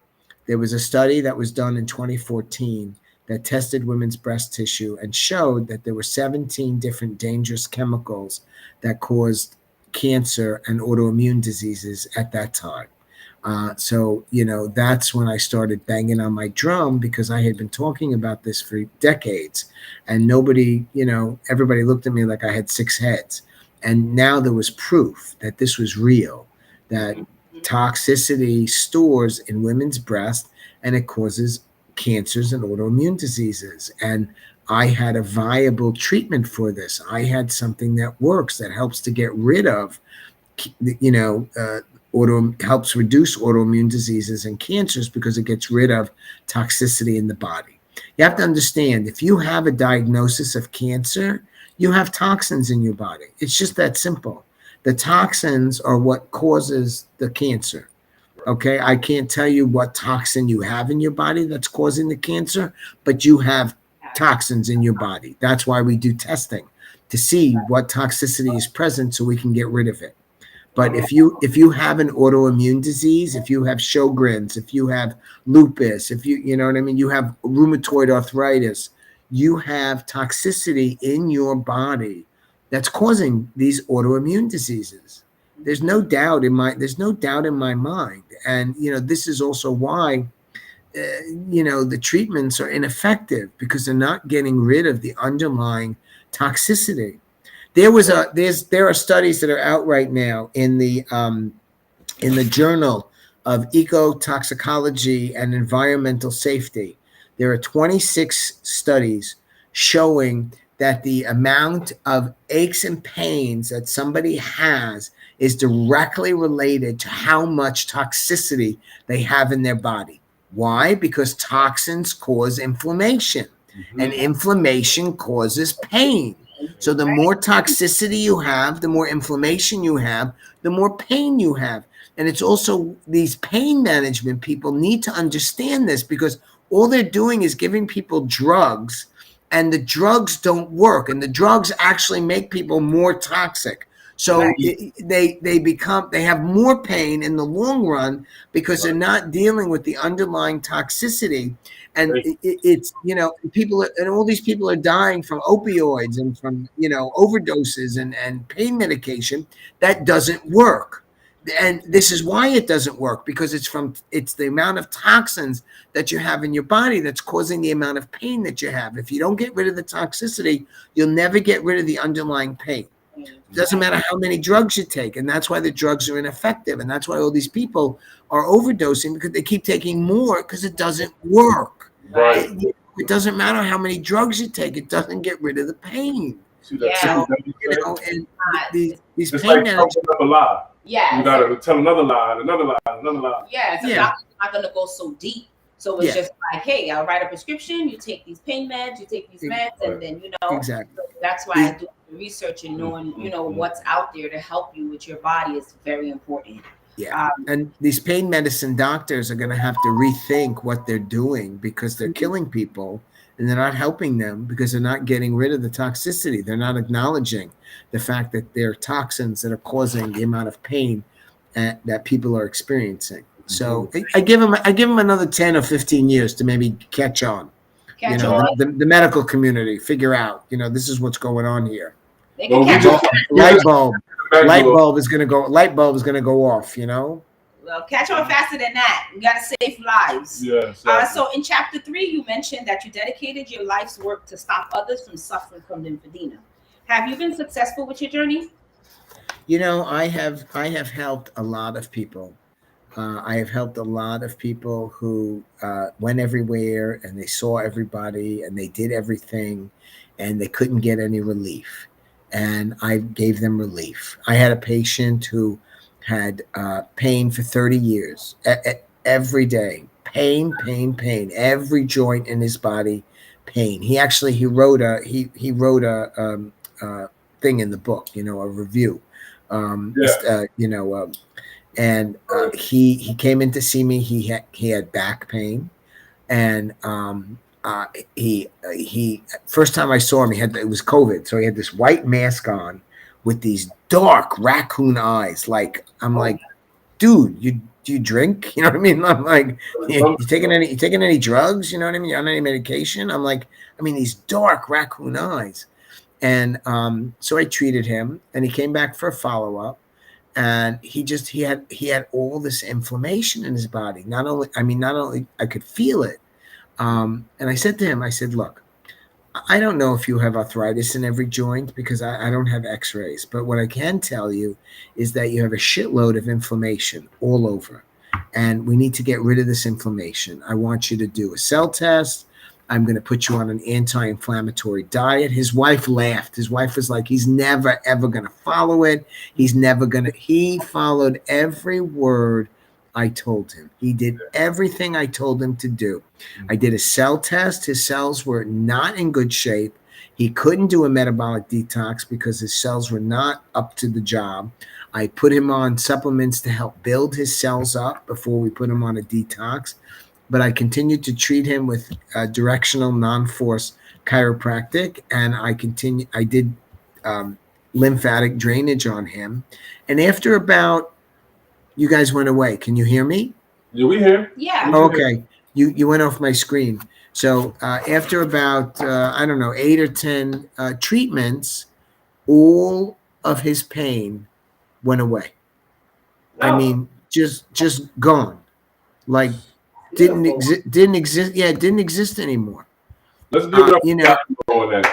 There was a study that was done in 2014 that tested women's breast tissue and showed that there were 17 different dangerous chemicals that caused cancer and autoimmune diseases at that time. So, you know, that's when I started banging on my drum, because I had been talking about this for decades, and nobody, you know, everybody looked at me like I had 6 heads. And now there was proof that this was real, that toxicity stores in women's breast and it causes cancers and autoimmune diseases. And I had a viable treatment for this. I had something that works, that helps to get rid of, you know, helps reduce autoimmune diseases and cancers, because it gets rid of toxicity in the body. You have to understand, if you have a diagnosis of cancer, you have toxins in your body. It's just that simple. The toxins are what causes the cancer. Okay, I can't tell you what toxin you have in your body that's causing the cancer, but you have toxins in your body. That's why we do testing, to see what toxicity is present so we can get rid of it. But if you have an autoimmune disease, if you have Sjogren's, if you have lupus, if you know what I mean, you have rheumatoid arthritis, you have toxicity in your body that's causing these autoimmune diseases. There's no doubt in my mind. And, you know, this is also why, you know, the treatments are ineffective, because they're not getting rid of the underlying toxicity. There are studies that are out right now in the Journal of Ecotoxicology and Environmental Safety. There are 26 studies showing that the amount of aches and pains that somebody has is directly related to how much toxicity they have in their body. Why? Because toxins cause inflammation, and inflammation causes pain. So the more toxicity you have, the more inflammation you have, the more pain you have. And it's also, these pain management people need to understand this, because all they're doing is giving people drugs, and the drugs don't work, and the drugs actually make people more toxic. So they have more pain in the long run, because they're not dealing with the underlying toxicity. And it's, you know, all these people are dying from opioids and from, you know, overdoses and pain medication that doesn't work. And this is why it doesn't work, because it's the amount of toxins that you have in your body that's causing the amount of pain that you have. If you don't get rid of the toxicity, you'll never get rid of the underlying pain. It doesn't matter how many drugs you take. And that's why the drugs are ineffective. And that's why all these people are overdosing, because they keep taking more, because it doesn't work. Right. It doesn't matter how many drugs you take. It doesn't get rid of the pain. So, you know, and these it's pain like management. up a lie. Yeah. You gotta tell another lie, another lie, another lie. Yeah, so doctor's not gonna go so deep So it's Yeah. just like, hey, I'll write a prescription, you take these pain meds, you take these meds, and then, Exactly. so that's why I do the research and knowing, what's out there to help you with your body is very important. Yeah. And these pain medicine doctors are going to have to rethink what they're doing because they're killing people and they're not helping them because they're not getting rid of the toxicity. They're not acknowledging the fact that there are toxins that are causing the amount of pain that people are experiencing. So I give them another 10 or 15 years to maybe catch on. Catch on. The medical community figure out, this is what's going on here. They can catch on. Light bulb is going to go off, Well, catch on faster than that. You got to save lives. Yeah. So in chapter 3, you mentioned that you dedicated your life's work to stop others from suffering from lymphedema. Have you been successful with your journey? I have helped a lot of people. I have helped a lot of people who went everywhere and they saw everybody and they did everything and they couldn't get any relief. And I gave them relief. I had a patient who had pain for 30 years, every day, pain, every joint in his body, pain. He wrote a thing in the book, a review. And he came in to see me. He had back pain, and he first time I saw him, it was COVID, so he had this white mask on with these dark raccoon eyes. Like I'm like, dude, do you drink? You know what I mean? I'm like, you taking any drugs? You know what I mean? You on any medication? I'm like, these dark raccoon eyes, and so I treated him, and he came back for a follow up. And he had all this inflammation in his body. Not only I could feel it. And I said to him, look, I don't know if you have arthritis in every joint because I don't have x-rays. But what I can tell you is that you have a shitload of inflammation all over. And we need to get rid of this inflammation. I want you to do a cell test. I'm going to put you on an anti-inflammatory diet. His wife laughed. His wife was like, he's never, ever going to follow it. He followed every word I told him. He did everything I told him to do. I did a cell test. His cells were not in good shape. He couldn't do a metabolic detox because his cells were not up to the job. I put him on supplements to help build his cells up before we put him on a detox. But I continued to treat him with directional non-force chiropractic, and I did lymphatic drainage on him. And after about, you guys went away. Can you hear me? Yeah, we here. Yeah. Okay. You went off my screen. So after about, 8 or 10 treatments, all of his pain went away. Oh. Just gone. Like, didn't exist. Yeah, it didn't exist anymore. Let's give it up on that.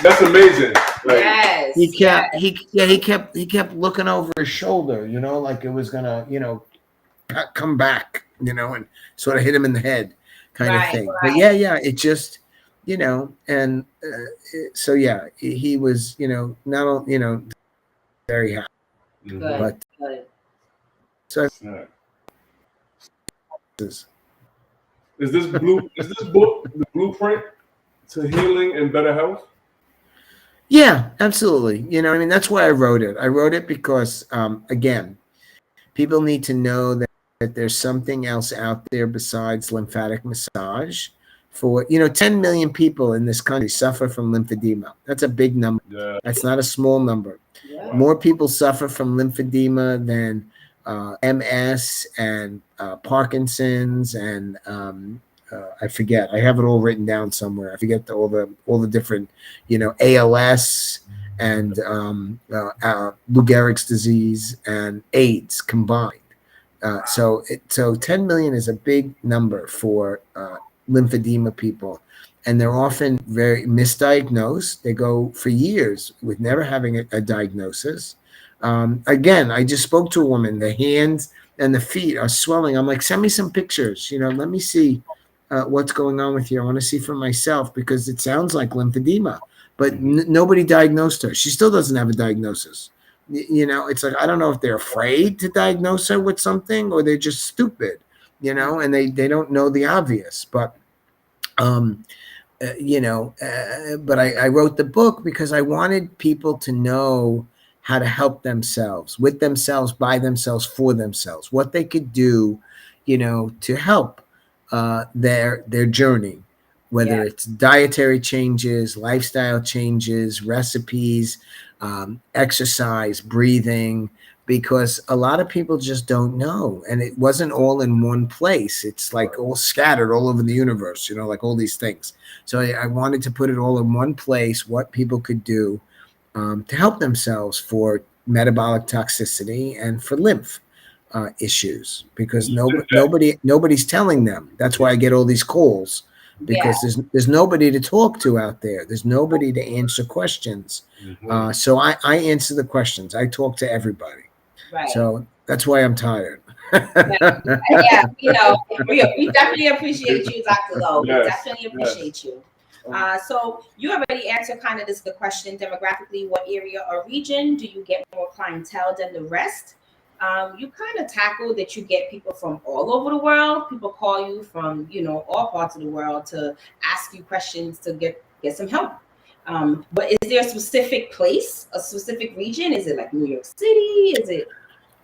That's amazing. Like, yes. He kept looking over his shoulder, like it was gonna, come back, and sort of hit him in the head, kind of thing. Right. But yeah, it just, and so yeah, he was, not only, very happy, but so. Is this book the blueprint to healing and better health? Yeah, absolutely. That's why I wrote it. I wrote it because, again, people need to know that there's something else out there besides lymphatic massage. For 10 million people in this country suffer from lymphedema. That's a big number. Yeah. That's not a small number. Yeah. More people suffer from lymphedema than MS and Parkinson's and I forget. I have it all written down somewhere. I forget all the different, ALS and Lou Gehrig's disease and AIDS combined. So 10 million is a big number for lymphedema people, and they're often very misdiagnosed. They go for years with never having a diagnosis. Again, I just spoke to a woman. The hands and the feet are swelling. I'm like, send me some pictures. Let me see what's going on with you. I want to see for myself because it sounds like lymphedema. But nobody diagnosed her. She still doesn't have a diagnosis. It's like, I don't know if they're afraid to diagnose her with something or they're just stupid. you know, and they don't know the obvious. But um, but I wrote the book because I wanted people to know how to help themselves, with themselves, by themselves, for themselves, what they could do, to help their journey, whether Yeah. it's dietary changes, lifestyle changes, recipes, exercise, breathing, because a lot of people just don't know, and it wasn't all in one place. It's like all scattered all over the universe, like all these things. So I wanted to put it all in one place, what people could do to help themselves for metabolic toxicity and for lymph issues, because nobody's telling them. That's why I get all these calls, Yeah. because there's nobody to talk to out there. There's nobody to answer questions. So I answer the questions. I talk to everybody. Right. So that's why I'm tired. Yeah, we definitely appreciate you, Dr. Lowe. We Yes, definitely yes. appreciate you. So you already answered kind of the question demographically. What area or region do you get more clientele than the rest? You kind of tackled that you get people from all over the world. People call you from all parts of the world to ask you questions to get some help. But is there a specific place, a specific region? Is it like New York City? Is it?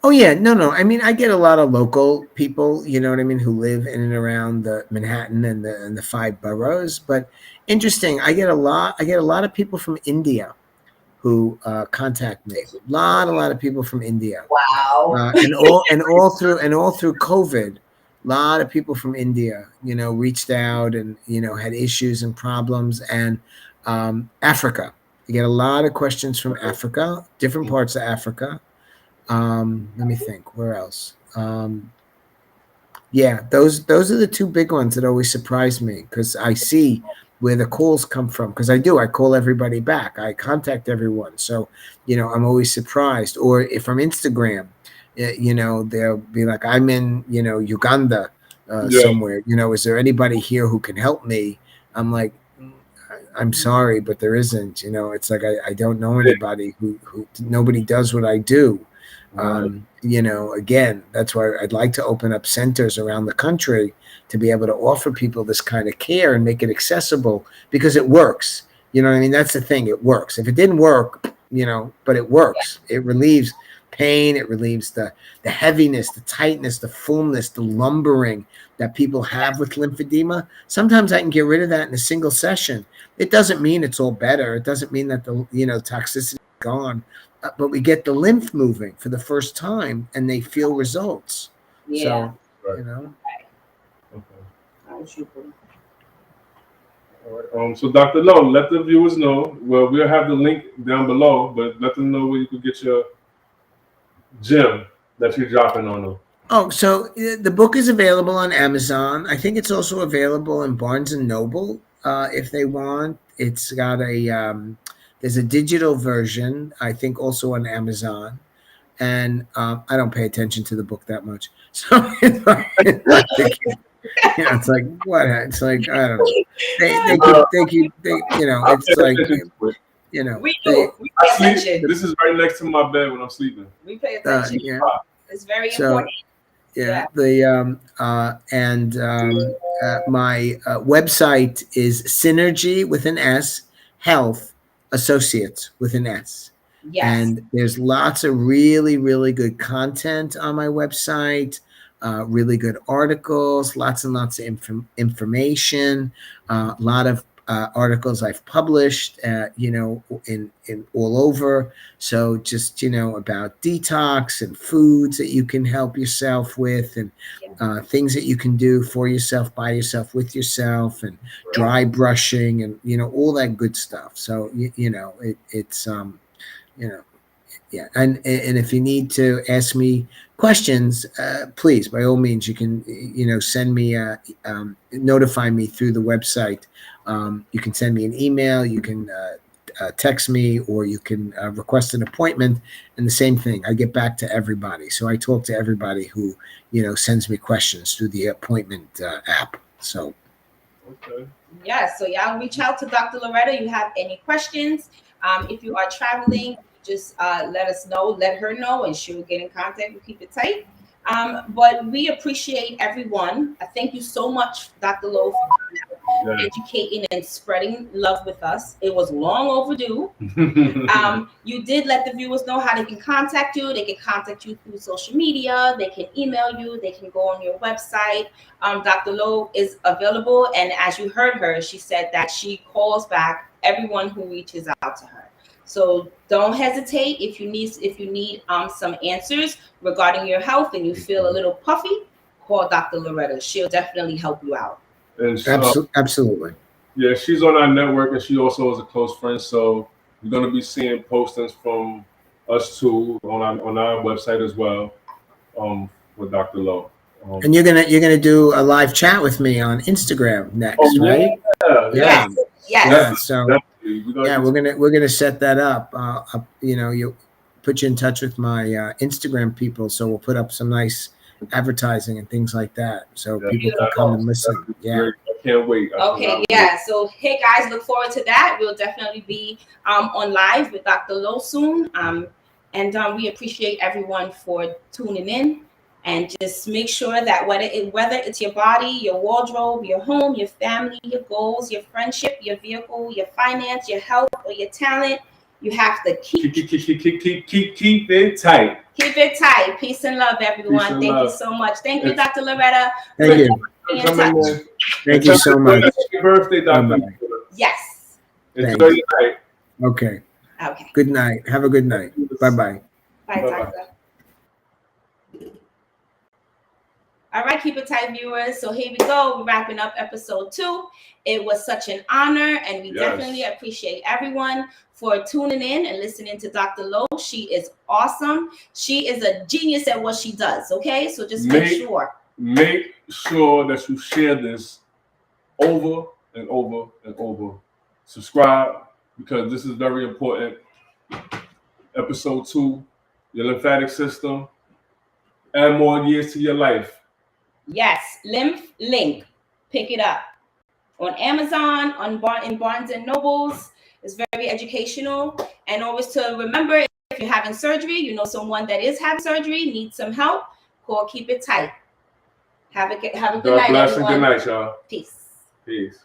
Oh yeah, no. I mean, I get a lot of local people, you know what I mean, who live in and around the Manhattan and the five boroughs. But interesting, I get a lot of people from India who contact me. A lot of people from India, Wow. and all through COVID, a lot of people from India, reached out and had issues and problems, and Africa. You get a lot of questions from Africa, different parts of Africa. Let me think. Where else? Yeah, those are the two big ones that always surprise me, because I see where the calls come from. Because I do, I call everybody back. I contact everyone. So, I'm always surprised. Or if I'm Instagram, they'll be like, I'm in, Uganda Yeah. somewhere. Is there anybody here who can help me? I'm like, I'm sorry, but there isn't. It's like I don't know anybody who nobody does what I do. Again, that's why I'd like to open up centers around the country to be able to offer people this kind of care and make it accessible, because it works. You know what I mean? That's the thing. It works. If it didn't work, but it works. It relieves pain. It relieves the heaviness, the tightness, the fullness, the lumbering that people have with lymphedema. Sometimes I can get rid of that in a single session. It doesn't mean it's all better. It doesn't mean that the toxicity is gone, but we get the lymph moving for the first time, and they feel results. Yeah. So, Right. Okay. All right. So Dr. Lowe, let the viewers know. Well, we'll have the link down below, but let them know where you can get your gem that you're dropping on them. Oh, so the book is available on Amazon. I think it's also available in Barnes and Noble if they want. It's got there's a digital version, I think, also on Amazon. And I don't pay attention to the book that much, so it's like what? It's like, I don't know. It's like, We do. We pay attention. This is right next to my bed when I'm sleeping. We pay attention. Yeah. It's very So, important. yeah. My website is Synergy with an S, Health Associates with an S. Yes. And there's lots of really, really good content on my website, really good articles, lots and lots of information, a lot of articles I've published, in all over. So just, about detox and foods that you can help yourself with, and things that you can do for yourself, by yourself, with yourself, and dry brushing, and, all that good stuff. So, it's, yeah. And if you need to ask me questions, please, by all means, you can, send me, notify me through the website. You can send me an email, you can text me, or you can request an appointment. And the same thing, I get back to everybody. So I talk to everybody who, sends me questions through the appointment app. So. Okay. Yeah, so y'all reach out to Dr. Loretta. You have any questions? If you are traveling, just let us know, let her know, and she'll get in contact with Keep It Tight. But we appreciate everyone. Thank you so much, Dr. Lowe, for educating and spreading love with us. It was long overdue. You did let the viewers know how they can contact you. They can contact you through social media. They can email you. They can go on your website. Dr. Lowe is available, and as you heard her, she said that she calls back everyone who reaches out to her. So don't hesitate if you need some answers regarding your health and you feel a little puffy. Call Dr. Loretta. She'll definitely help you out. And Absolutely. Yeah, she's on our network, and she also is a close friend. So you're going to be seeing postings from us too on our website as well, with Dr. Lowe. And you're gonna do a live chat with me on Instagram next, right? Yeah. Yes. Yeah. So Definitely. we're gonna set that up. You'll put you in touch with my Instagram people, so we'll put up some nice advertising and things like that, so people can come and listen. Yeah. Great. I can't wait. Okay, yeah. So hey guys, look forward to that. We'll definitely be on live with Dr. Lowe soon. And we appreciate everyone for tuning in. And just make sure that whether it's your body, your wardrobe, your home, your family, your goals, your friendship, your vehicle, your finance, your health, or your talent, you have to keep it tight. Keep it tight. Peace and love, everyone. Thank you so much. Thank you, Dr. Loretta. Thank you. Thank you so much. Happy birthday, Dr. Yes. Enjoy your night. Okay. Okay. Good night. Have a good night. Bye-bye. Bye, Doctor. All right, keep it tight, viewers. So here we go. We're wrapping up episode 2. It was such an honor, and we definitely appreciate everyone for tuning in and listening to Dr. Lowe. She is awesome. She is a genius at what she does, okay? So just make sure that you share this over and over and over. Subscribe, because this is very important. Episode 2, your lymphatic system. Add more years to your life. Yes, Lymph Link. Pick it up on Amazon, in Barnes and Nobles. It's very educational. And always to remember, if you're having surgery, you know someone that is having surgery, needs some help, call Keep It Tight. Have a good night, God bless everyone. and good night, y'all. Peace. Peace.